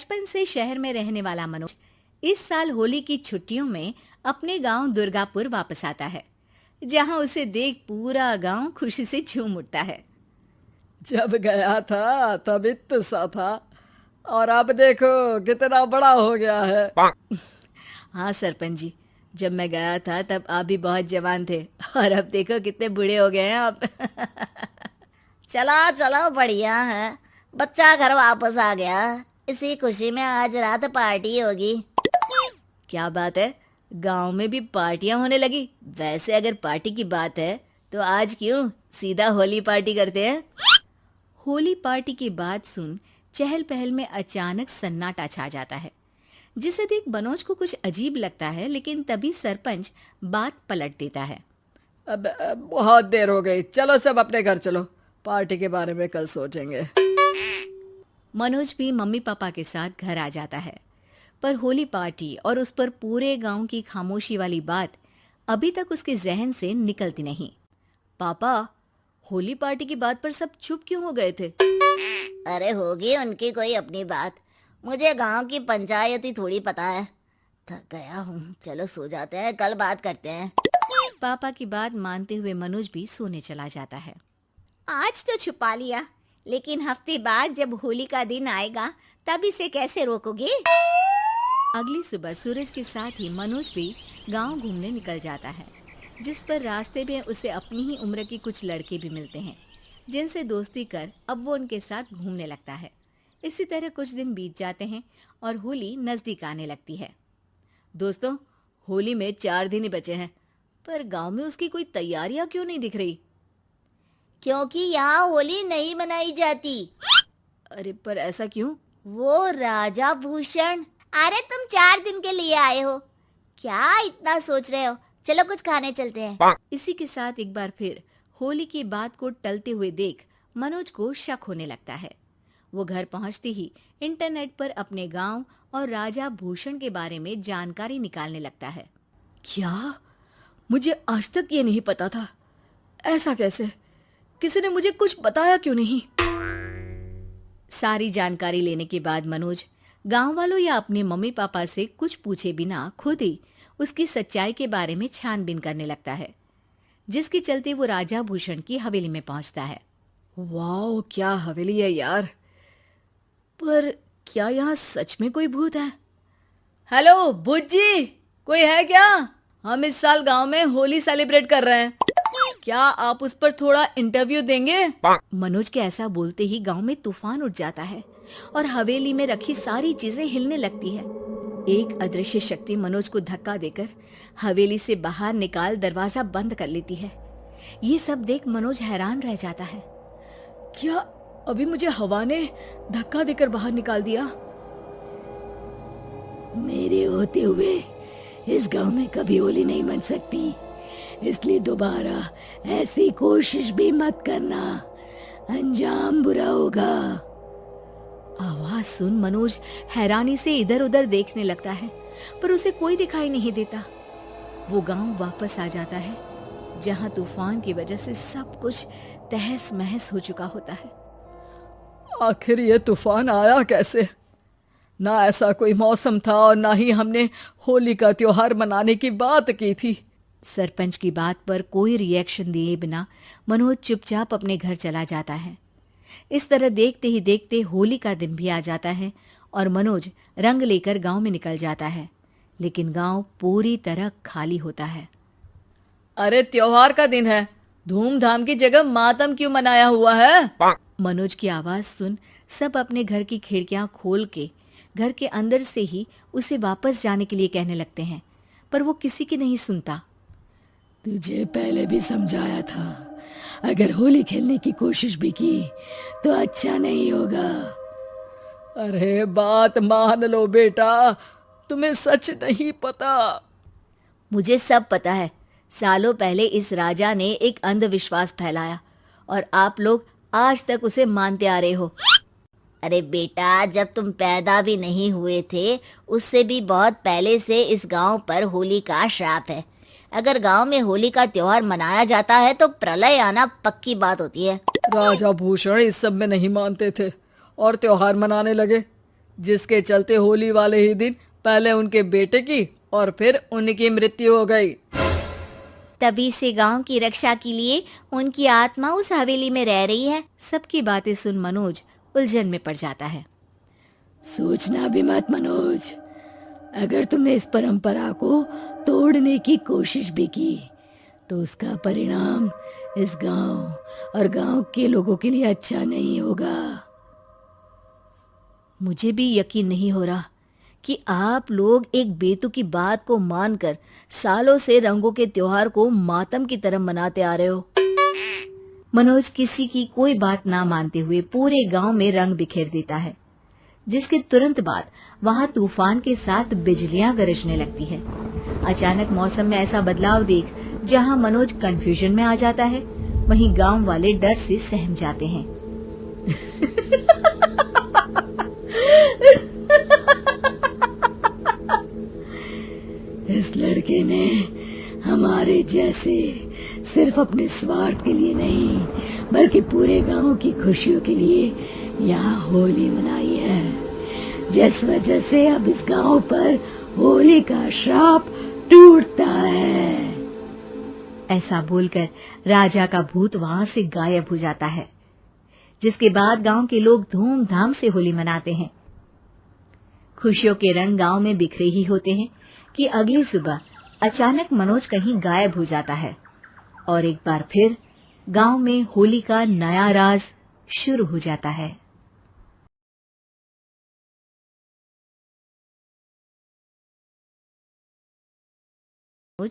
बचपन से शहर में रहने वाला मनोज इस साल होली की छुट्टियों में अपने गांव दुर्गापुर वापस आता है, जहां उसे देख पूरा गांव खुशी से झूम उठता है। जब गया था तब इतना सा था और अब देखो कितना बड़ा हो गया है। हाँ सरपंच जी, जब मैं गया था तब आप भी बहुत जवान थे और अब देखो कितने बूढ़े हो गए हैं आप। चलो चलो, बढ़िया है। बच्चा घर वापस आ गया। इसी खुशी में आज रात पार्टी होगी। क्या बात है, गांव में भी पार्टियां होने लगी। वैसे अगर पार्टी की बात है तो आज क्यों सीधा होली पार्टी करते हैं। होली पार्टी की बात सुन चहल पहल में अचानक सन्नाटा छा जाता है, जिसे देख मनोज को कुछ अजीब लगता है, लेकिन तभी सरपंच बात पलट देता है। अब बहुत देर हो गई, चलो सब अपने घर चलो, पार्टी के बारे में कल सोचेंगे। मनोज भी मम्मी पापा के साथ घर आ जाता है, पर होली पार्टी और उस पर पूरे गांव की खामोशी वाली बात अभी तक उसके जहन से निकलती नहीं। पापा, होली पार्टी की बात पर सब चुप क्यों हो गए थे? अरे होगी उनकी कोई अपनी बात। मुझे गांव की पंचायती थोड़ी पता है। थक गया हूँ, चलो सो जाते हैं, कल बात करते हैं। पापा की बात मानते हुए मनोज भी सोने चला जाता है। आज तो छुपा लिया, लेकिन हफ्ते बाद जब होली का दिन आएगा तब इसे कैसे रोकोगे? अगली सुबह सूरज के साथ ही मनोज भी गांव घूमने निकल जाता है, जिस पर रास्ते में उसे अपनी ही उम्र के कुछ लड़के भी मिलते हैं, जिनसे दोस्ती कर अब वो उनके साथ घूमने लगता है। इसी तरह कुछ दिन बीत जाते हैं और होली नजदीक आने लगती है। दोस्तों, होली में 4 दिन ही बचे हैं, पर गांव में उसकी कोई तैयारियां क्यों नहीं दिख रही? क्योंकि यहाँ होली नहीं मनाई जाती। अरे पर ऐसा क्यों? वो राजा भूषण। अरे तुम 4 दिन के लिए आए हो, क्या इतना सोच रहे हो? चलो कुछ खाने चलते हैं। इसी के साथ एक बार फिर होली की बात को टलते हुए देख मनोज को शक होने लगता है। वो घर पहुंचते ही इंटरनेट पर अपने गांव और राजा भूषण के बारे में जानकारी निकालने लगता है। क्या? मुझे आज तक ये नहीं पता था। ऐसा कैसे? किसी ने मुझे कुछ बताया क्यों नहीं? सारी जानकारी लेने के बाद मनोज गांव वालों या अपने मम्मी पापा से कुछ पूछे बिना खुद ही उसकी सच्चाई के बारे में छानबीन करने लगता है, जिसके चलते वो राजा भूषण की हवेली में पहुंचता है। वाह, क्या हवेली है यार। पर क्या यहाँ सच में कोई भूत है? हेलो भूत जी, कोई है क्या? हम इस साल गांव में होली सेलिब्रेट कर रहे हैं, क्या आप उस पर थोड़ा इंटरव्यू देंगे? मनोज के ऐसा बोलते ही गांव में तूफान उठ जाता है और हवेली में रखी सारी चीजें हिलने लगती है। एक अदृश्य शक्ति मनोज को धक्का देकर हवेली से बाहर निकाल दरवाजा बंद कर लेती है। ये सब देख मनोज हैरान रह जाता है। क्या अभी मुझे हवा ने धक्का देकर बाहर निकाल दिया? मेरे होते हुए इस गांव में कभी होली नहीं मन सकती, इसलिए दोबारा ऐसी कोशिश भी मत करना, अंजाम बुरा होगा। आवाज सुन मनोज हैरानी से इधर उधर देखने लगता है, पर उसे कोई दिखाई नहीं देता। वो गांव वापस आ जाता है, जहां तूफान की वजह से सब कुछ तहस महस हो चुका होता है। आखिर ये तूफान आया कैसे? ना ऐसा कोई मौसम था और ना ही हमने होली का त्योहार मनाने की बात की थी। सरपंच की बात पर कोई रिएक्शन दिए बिना मनोज चुपचाप अपने घर चला जाता है। इस तरह देखते ही देखते होली का दिन भी आ जाता है और मनोज रंग लेकर गांव में निकल जाता है, लेकिन गांव पूरी तरह खाली होता है। अरे त्योहार का दिन है, धूमधाम की जगह मातम क्यों मनाया हुआ है? मनोज की आवाज सुन सब अपने घर की खिड़कियां खोल के घर के अंदर से ही उसे वापस जाने के लिए कहने लगते हैं, पर वो किसी की नहीं सुनता। तुझे पहले भी समझाया था, अगर होली खेलने की कोशिश भी की तो अच्छा नहीं होगा। अरे बात मान लो बेटा, तुम्हें सच नहीं पता। मुझे सब पता है। सालों पहले इस राजा ने एक अंधविश्वास फैलाया और आप लोग आज तक उसे मानते आ रहे हो। अरे बेटा, जब तुम पैदा भी नहीं हुए थे उससे भी बहुत पहले से इस गांव पर होली का श्राप है। अगर गांव में होली का त्योहार मनाया जाता है तो प्रलय आना पक्की बात होती है। राजा भूषण इस सब में नहीं मानते थे और त्योहार मनाने लगे। जिसके चलते होली वाले ही दिन पहले उनके बेटे की और फिर उनकी मृत्यु हो गई। तभी से गांव की रक्षा के लिए उनकी आत्मा उस हवेली में रह रही है। सबकी बातें सुन मनोज उलझन में पड़ जाता है। सोचना भी मत मनोज, अगर तुमने इस परंपरा को तोड़ने की कोशिश भी की तो उसका परिणाम इस गांव और गांव के लोगों के लिए अच्छा नहीं होगा। मुझे भी यकीन नहीं हो रहा कि आप लोग एक बेतुकी बात को मानकर सालों से रंगों के त्योहार को मातम की तरह मनाते आ रहे हो। मनोज किसी की कोई बात ना मानते हुए पूरे गांव में रंग बिखेर देता है, जिसके तुरंत बाद वहां तूफान के साथ बिजलियां गरजने लगती है। अचानक मौसम में ऐसा बदलाव देख जहां मनोज कंफ्यूजन में आ जाता है, वहीं गांव वाले डर से सहम जाते हैं। इस लड़के ने हमारे जैसे सिर्फ अपने स्वार्थ के लिए नहीं बल्कि पूरे गांव की खुशियों के लिए यहाँ होली मनाई है, जिस वजह से अब इस गांव पर होली का श्राप टूटता है। ऐसा बोलकर राजा का भूत वहां से गायब हो जाता है, जिसके बाद गांव के लोग धूमधाम से होली मनाते हैं। खुशियों के रंग गांव में बिखरे ही होते हैं कि अगली सुबह अचानक मनोज कहीं गायब हो जाता है और एक बार फिर गांव में होली का नया राज शुरू हो जाता है।